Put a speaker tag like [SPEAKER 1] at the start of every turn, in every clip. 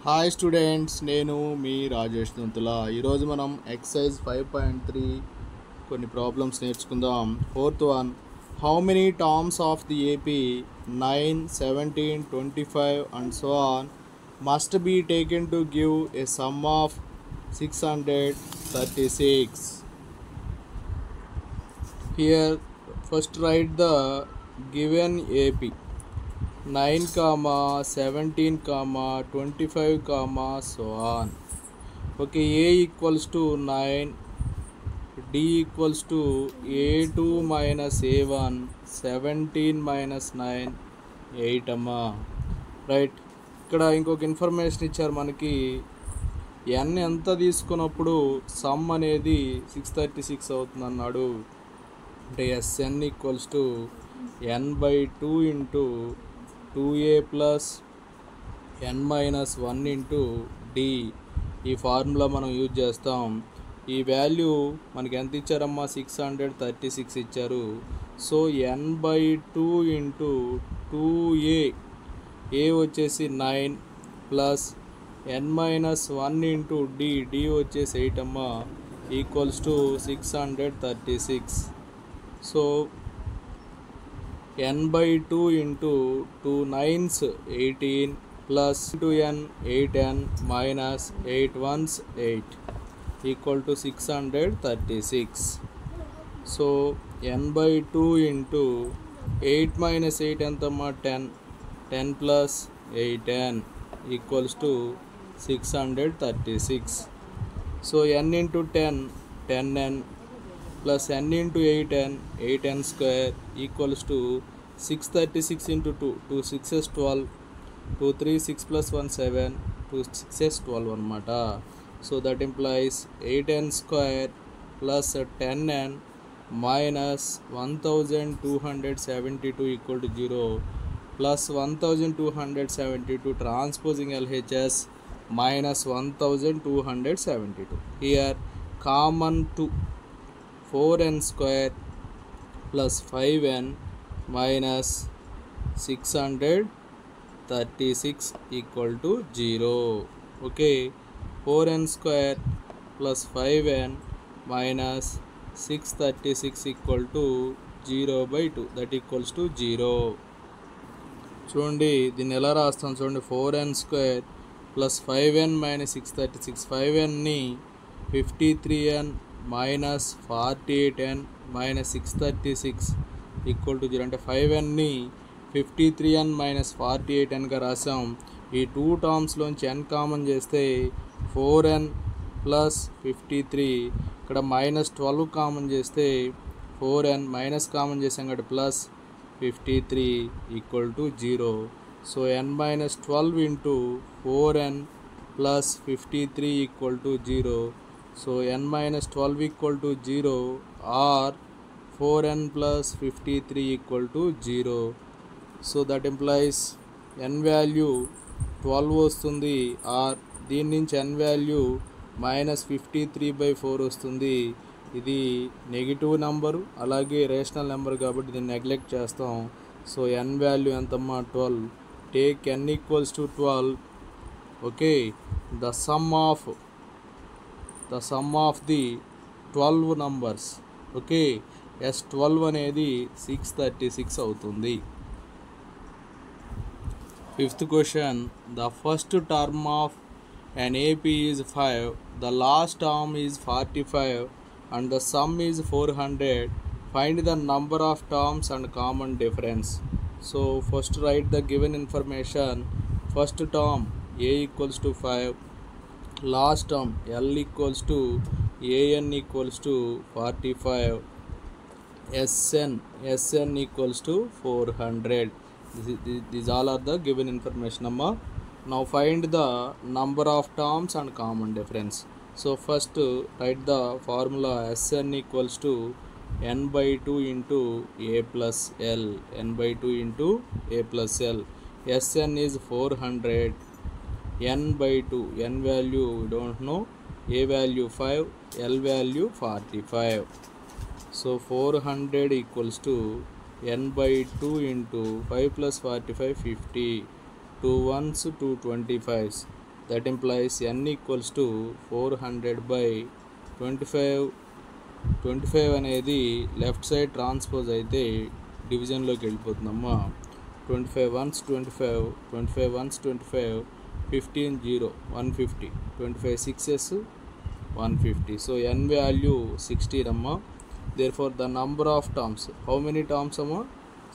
[SPEAKER 1] Hi students, నేను మీ రాజేష్ దంతుల. ఈరోజు మనం ఎక్సైజ్ 5.3 కొన్ని ప్రాబ్లమ్స్ నేర్చుకుందాం. Fourth one, how many terms of the AP 9, 17, 25 and so on must be taken to give a sum of 636. Here first write the given AP 9, 17, 25, so on. Okay, A equals to 9, D equals to A2 minus A1, 17 minus 9, 8 అమ్మా. Right, ఇక్కడ ఇంకొక information ఇచ్చారు మనకి. n ఎంత తీసుకున్నప్పుడు some అనేది 636 అవుతుంది అన్నాడు. అంటే Sn equals to n/2 into 2a plus n minus 1 into d. ఈ ఫార్ములా మనం యూజ్ చేస్తాం. ఈ వాల్యూ మనకి ఎంత ఇచ్చారమ్మా? 636 ఇచ్చారు. సో n/2 ఇంటూ 2a, ఏ వచ్చేసి 9 plus n minus 1 into d వచ్చేసి 8 అమ్మా, equals to 636. So n/2 into 2 9s 18 plus 2n 8n minus 8 1s 8 equal to 636. So n/2 into 8 minus 8 ఎంతమ్మా? 10. 10 plus 8n equals to 636. So n into 10 10n plus n into 8n 8n square equals to 636 into 2 2 6s 12 2 3 6 plus 1 7 2 6s 12 anamata. So that implies 8n square plus 10n minus 1272 equal to 0 plus 1272 transposing LHS minus 1272. Here common 2 4n square plus 5n minus 636 equal to 0. Okay, 4n square plus 5n minus 636 equal to 0/2, that equals to 0. చూడండి, దీన్ని ఎలా రాస్తాం చూడండి. 4n square plus 5n minus 636, 5nని 53n minus 48n minus 636 equal to 0. అంటే 5nని 53n minus 48nగా రాసాం. ఈ 2 టర్మ్స్లోంచి n common చేస్తే 4n plus 53, ఇక్కడ మైనస్ 12 కామన్ చేస్తే 4n మైనస్ కామన్ చేసాం కాబట్టి plus 53 equal to 0. So n minus 12 into 4n plus 53 equal to 0. So n minus 12 equal to 0 or 4n plus 53 equal to 0. So that implies n value 12 వస్తుంది, or దీని నుంచి n value minus 53/4 వస్తుంది. ఇది negative number, అలాగే rational number కాబట్టి దీన్ని neglect చేస్తాం. So n value ఎంతమ్మా? 12. Take n equals to 12. Okay, the sum of the 12 numbers. Okay, S12 అనేది 636 అవుతుంది. Fifth question, the first term of an AP is 5, the last term is 45 and the sum is 400. Find the number of terms and common difference. So first write the given information. First term A equals to 5, last term L equals to an equals to 45, Sn equals to 400. These all are the given information amma. Now find the number of terms and common difference. So first write the formula. Sn equals to n/2 into a plus l, n/2 into a plus l. Sn is 400, n/2, n value we don't know, a value 5, l value 45. So 400 equals to n/2 into 5 plus 45 50, 2 1s 2 25s, that implies n equals to 400 by 25 అనేది left side transpose అయితే డివిజన్లోకి వెళ్ళిపోతుందమ్మా. 25 1s 25, 25 1s 25, 15 0 150, 25 6s 150. So n value 16 amma. Therefore the number of terms, how many terms amma?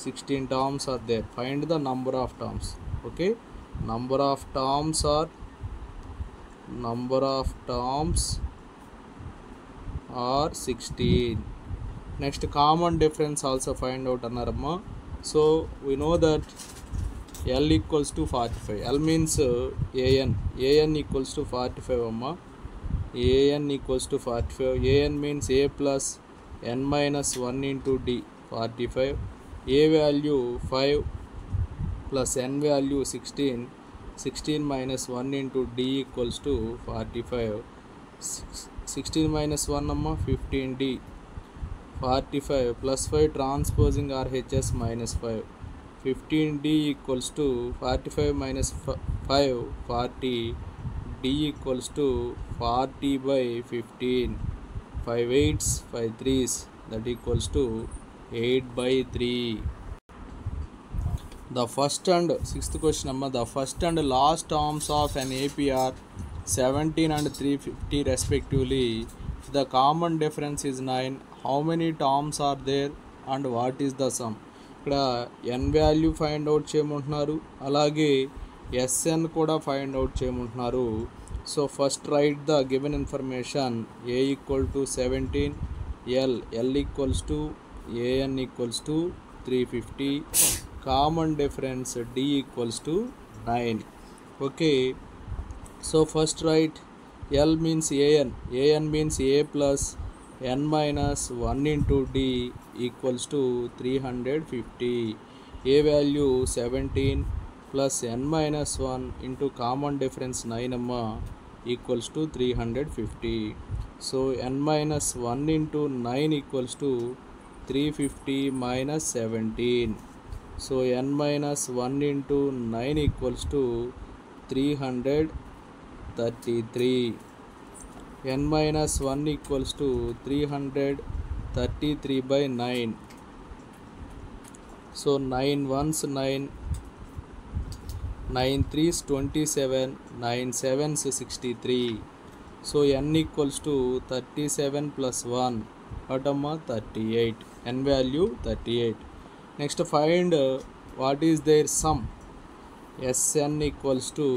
[SPEAKER 1] 16 terms are there. Find the number of terms. Okay, number of terms are 16. Next, common difference also find out annaramma. So we know that L equals to 45. L means an equals to 45 amma. an equals to 45. An means a plus n minus 1 into d, 45. A value 5 plus n value 16. 16 minus 1 into d equals to 45. 16 minus 1 amma 15d. 45 plus 5 transposing RHS minus 5. 15d equals to 45 minus 5 40. d equals to 40 by 15. 5 8s 5 3s, that equals to 8 by 3. The first and sixth question amma, the first and last terms of an AP are 17 and 350 respectively. If the common difference is 9, how many terms are there and what is the sum? ఇక్కడ n value find out చేయమంటున్నారు, అలాగే S N కూడా find out చేయమంటున్నారు. So first write the given information. A equal to 17, L equals to A N equals to 350, common difference D equals to 9. Okay, so first write L means an means a plus n minus 1 into d equals to 350. A value 17 plus n minus 1 into common difference 9 amma equals to 350. So n minus 1 into 9 equals to 350 minus 17. So n minus 1 into 9 equals to 333. n minus 1 equals to 333 by 9. So 9 1s 9, 9 3s 27, 9 7s 63. So n equals to 37 plus 1, what amma 38. n value 38. Next find what is their sum. Sn equals to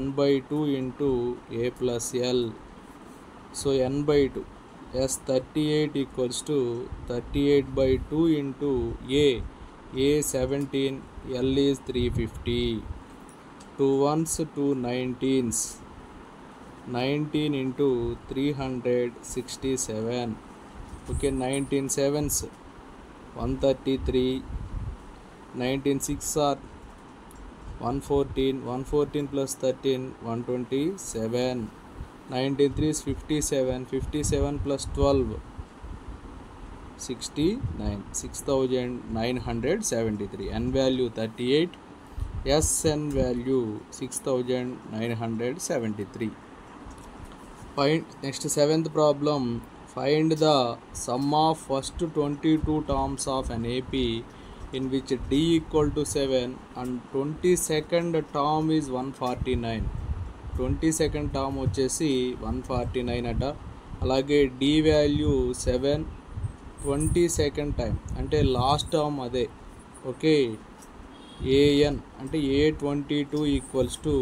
[SPEAKER 1] n by 2 into a plus l. So n by 2, s 38 equals to 38 by 2 into a 17, l is 350. 2 1s 2 19s, 19 into 367. Okay, 19 7s 133, 19 6 are 114, 114 plus 13 127. 19 3 is 57, 57 plus 12 69, 6973. n value 38, Sn value 6973. Find next seventh problem. Find the sum of first 22 terms of an AP in which d equal to 7 and 22nd term is 149. 22nd term వచ్చేసి 149 అట. అలాగే d value 7, 22nd time అంటే last term అదే. Okay, an అంటే a22 equals to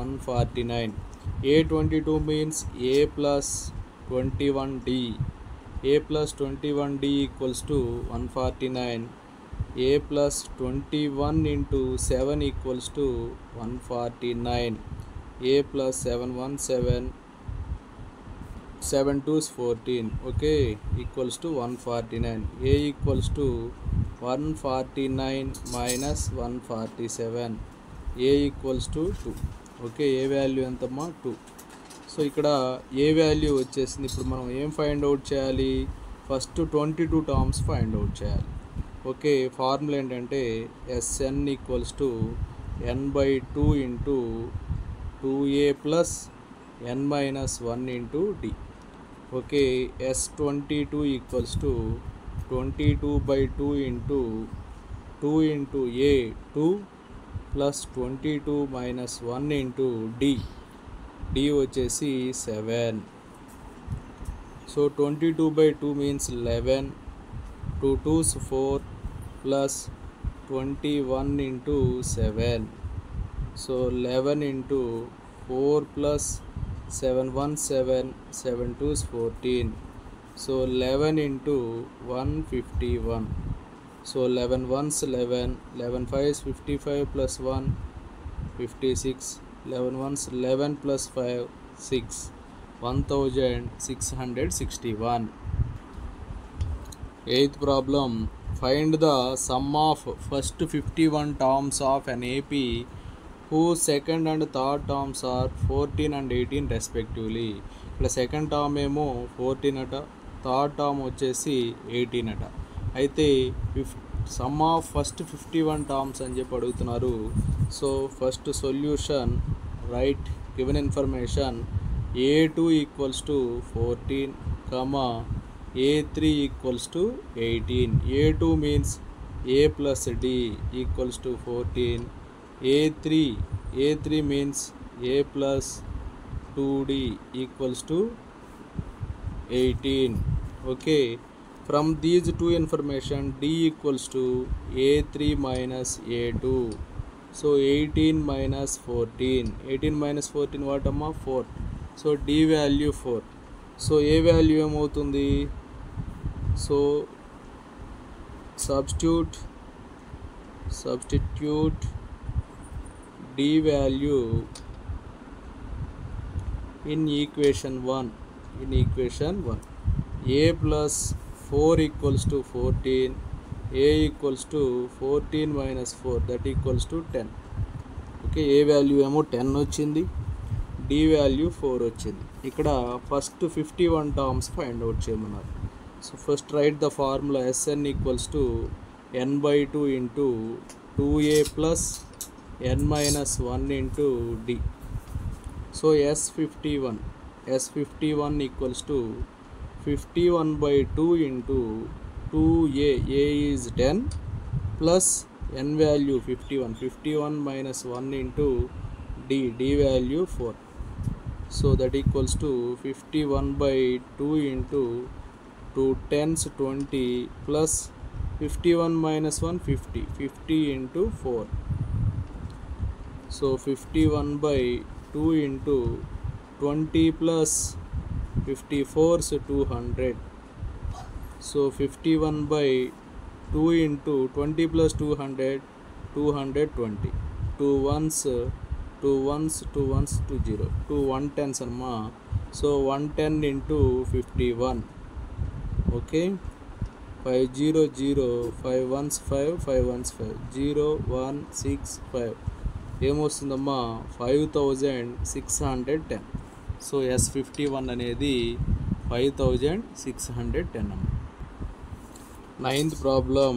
[SPEAKER 1] 149. a22 means a plus 21d. a plus 21d equals to 149. a plus 21 into 7 equals to 149. a plus 717, 7 2 is 14. Okay, equals to 149. a equals to 149 minus 147. a equals to 2. Okay, A value ఎంతమ్మా 2. So ఇక్కడ ఏ value వచ్చేసింది. ఇప్పుడు మనం ఏం find out చేయాలి, first 22 terms find out చేయాలి. Okay, formula ఏంటంటే Sn equals to n by 2 into 2a plus n minus 1 into d. Okay, S22 equals to 22 by 2 into 2 into a 2 plus 22 minus 1 into d. d వచ్చేసి 7. So 22 by 2 means 11. 2 2s 4 plus 21 into 7. So 11 into 4 plus 7 1 7, 7 2s 14. So 11 into 151. So 11 1s 11, 11 5s 55 plus 1 56, 11 1s 11 plus 5 6, 1661. Eighth problem, find the sum of first 51 terms of an AP whose second and third terms are 14 and 18 respectively. ఇక్కడ second term ఏమో 14 అట, third term వచ్చేసి 18 అట. అయితే some of first 51 terms అని చెప్పి అడుగుతున్నారు. So first solution, right given information a2 equals to 14, a3 equals to 18. a2 means a plus d equals to 14. a3 means a plus 2d equals to 18. Okay, from these two information d equals to a3 minus a2. So 18 minus 14, 18 minus 14 what amma? 4. So d value 4. So A value ఏమవుతుంది? So substitute d value in equation 1. a plus 4 equals to 14, a equals to 14 minus 4 that equals to 10. Okay, A value ఏమో 10 వచ్చింది, d value 4 వచ్చింది. ఇక్కడ first 51 terms find out చేయమన్నారు. So first write the formula Sn equals to n by 2 into 2a plus n minus 1 into d. So S51 equals to 51 by 2 into 2a, a is 10 plus n value 51 minus 1 into d value 4. So that equals to 51 by 2 into 2 10s 20 plus 51 minus 1 50 into 4. So 51 by 2 into 20 plus 54s 200. So 51 by 2 into 20 plus 200, 220. 2 ones 2 0, 2 110s అమ్మా. So 110 into 51. Okay, 5 0 0, 5 1s 5, 5 1s 5, 0 1 6 5 ఏమొస్తుందమ్మా? 5610. So S51 అనేది 5610 అమ్మా. Ninth problem,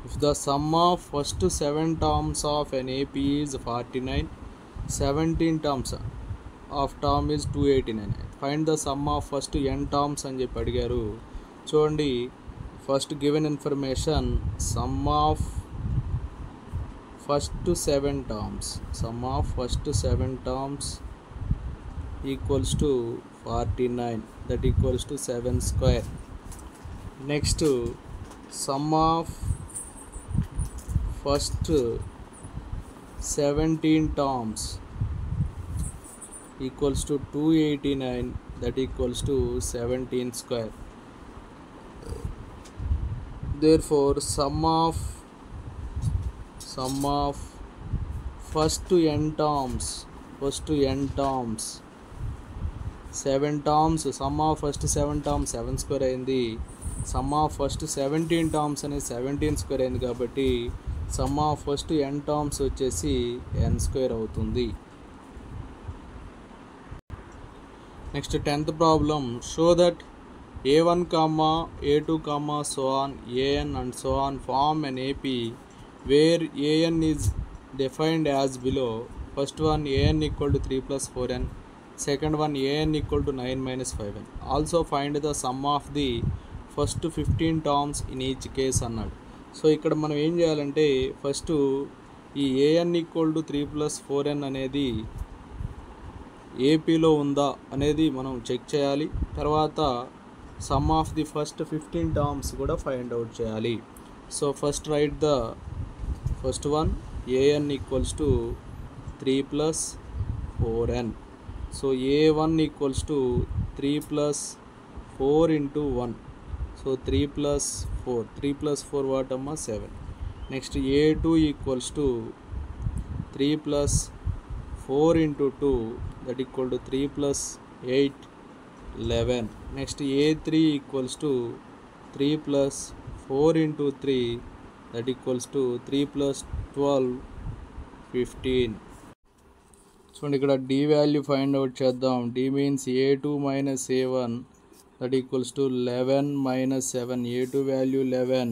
[SPEAKER 1] if the sum of first 7 terms of an AP is 49, 17 terms of term is 289. Find the sum of first n terms అని చెప్పి అడిగారు. చూడండి, first given information sum of first 7 terms equals to 49, that equals to 7 square. Next, sum of first 17 terms equals to 289, that equals to 17 square. Therefore sum of first n terms 7 terms, sum of first 7 terms 7 square అయింది. Some of first 17 terms అనేది 17 square అయింది కాబట్టి some of first n terms వచ్చేసి n square అవుతుంది. Next 10th problem, show that a1, a2, so on, an and so on form an AP where an is defined as below. First one an equal to 3 plus 4n, second one an equal to 9 minus 5n. Also find the sum of the first 15 terms in each case అన్నాడు. So ఇక్కడ మనం ఏం చేయాలంటే first ఈ an equal to 3 plus 4n అనేది ఏపీలో ఉందా అనేది మనం చెక్ చేయాలి. తర్వాత some of the first 15 terms కూడా ఫైండ్ అవుట్ చేయాలి. So first write the first one an equals to 3 plus 4n. So a1 equals to 3 plus 4 into 1. So 3 plus 4 what అమ్మా 7. Next a2 equals to 3 plus 4 into 2 that equal to 3 plus 8 11. Next a3 equals to 3 plus 4 into 3 that equals to 3 plus 12 15. చూడండి ఇక్కడ d value find out చేద్దాం. d means a2 minus a1 that equals to 11 minus 7. a2 value 11,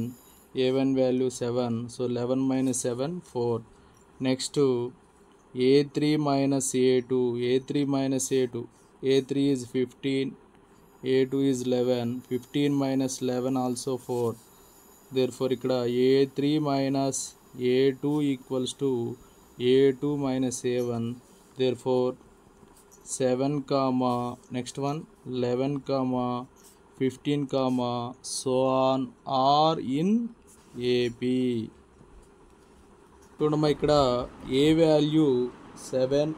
[SPEAKER 1] a1 value 7. So 11 minus 7 4. Next a3 minus a2, a3 minus a2, a3 is 15, a2 is 11, 15 minus 11 also 4. Therefore ఇక్కడ a3 minus a2 equals to a2 minus a1. Therefore 7 comma next one 11 comma 15 comma so on are in AP. చూడమ్మా ఇక్కడ a value 7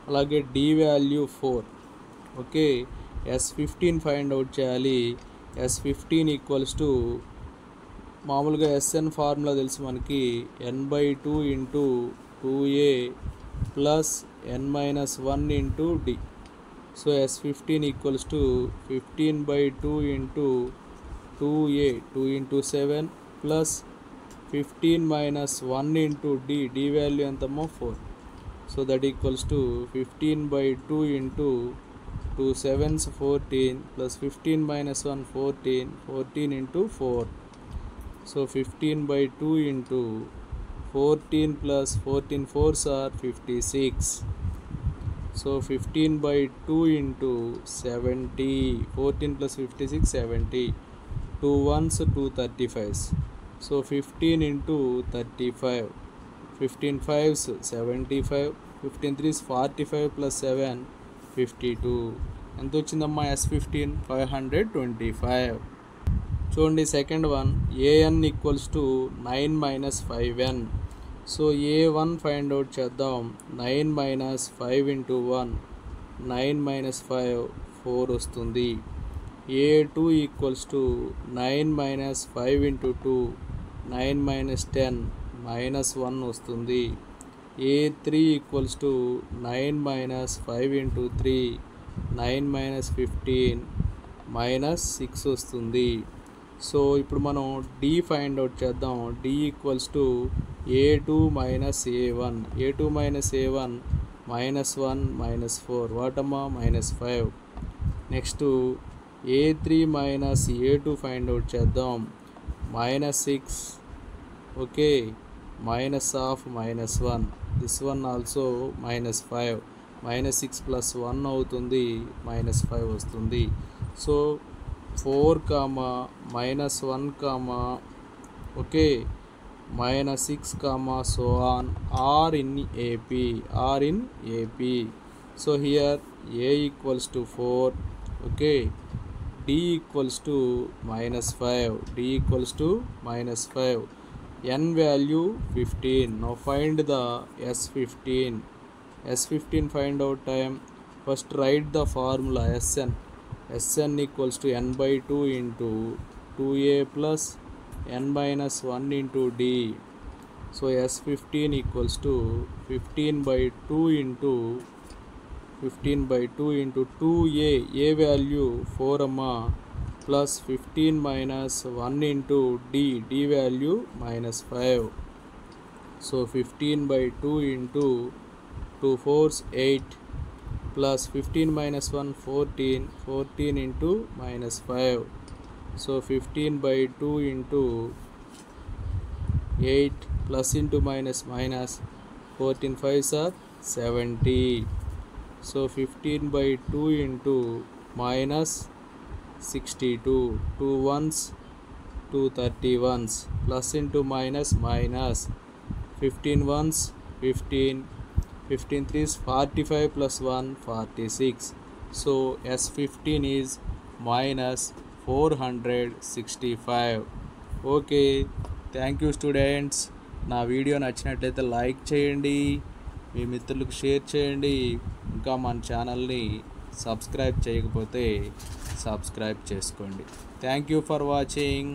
[SPEAKER 1] అలాగే d value 4. Okay, S15 find out చేయాలి. S15 equals to మామూలుగా SN formula తెలుసు మనకి n/2 into 2a plus n minus 1 into d. So S15 equals to 15/2 into 2a 2 into 7 plus 15 minus 1 into d value ఎంతమ్మో 4. So that equals to 15/2 into 2 7s 14 plus 15 minus 1 14 into 4. So 15/2 into 14 plus 14 4s are 56. So 15/2 into 70, 14 plus 56 70. 2 1s 2 35s. So 15 into 35. 15 5s 75. 15 3s 45 plus 7 52. ఎంత వచ్చిందమ్మా S15 525. చూడండి second one an equals to 9 minus 5n. So a1 find out చేద్దాం. 9 minus 5 into 1 9 minus 5 4 వస్తుంది. a2 equals to 9 minus 5 into 2 9 minus 10 minus 1 వస్తుంది. a3 equals to 9 minus 5 into 3 9 minus 15 minus 6 వస్తుంది. So ఇప్పుడు మనం d find out చేద్దాం. d equals to a2 minus a1. a2 minus a1 minus 1 minus 4 వాటమ్మా minus 5. Next a3 minus a2 find out చేద్దాం. Minus 6. Okay, minus of minus 1. This one also minus 5. Minus 6 plus 1 అవుతుంది, minus 5 వస్తుంది. So 4 comma minus 1 comma okay minus 6 comma so on are in AP. So here a equals to 4. Okay, d equals to minus 5. d equals to minus 5. n value 15. Now find the S15. S15 find out time. First write the formula Sn equals to n/2 into 2a plus n minus 1 into d. So S15 equals to 15/2 into 2a. A value 4 amma plus 15 minus 1 into d value minus 5. So 15/2 into 2 4s 8 plus 15 minus 1 14 into minus 5. So 15/2 into 8 plus into minus minus, 14 5s are 70. So 15 by 2 into minus 62, 2 ones 2 31s, plus into minus minus, 15 ones 15, 15 3s 45 plus 1 46. So S15 is minus 465. Okay, thank you students. నా video నచ్చినట్లయితే like చేయండి, మీ మిత్రులకు share చేయండి. ఇంకా మన ఛానల్ని subscribe చేయకపోతే subscribe చేసుకోండి. Thank you for watching.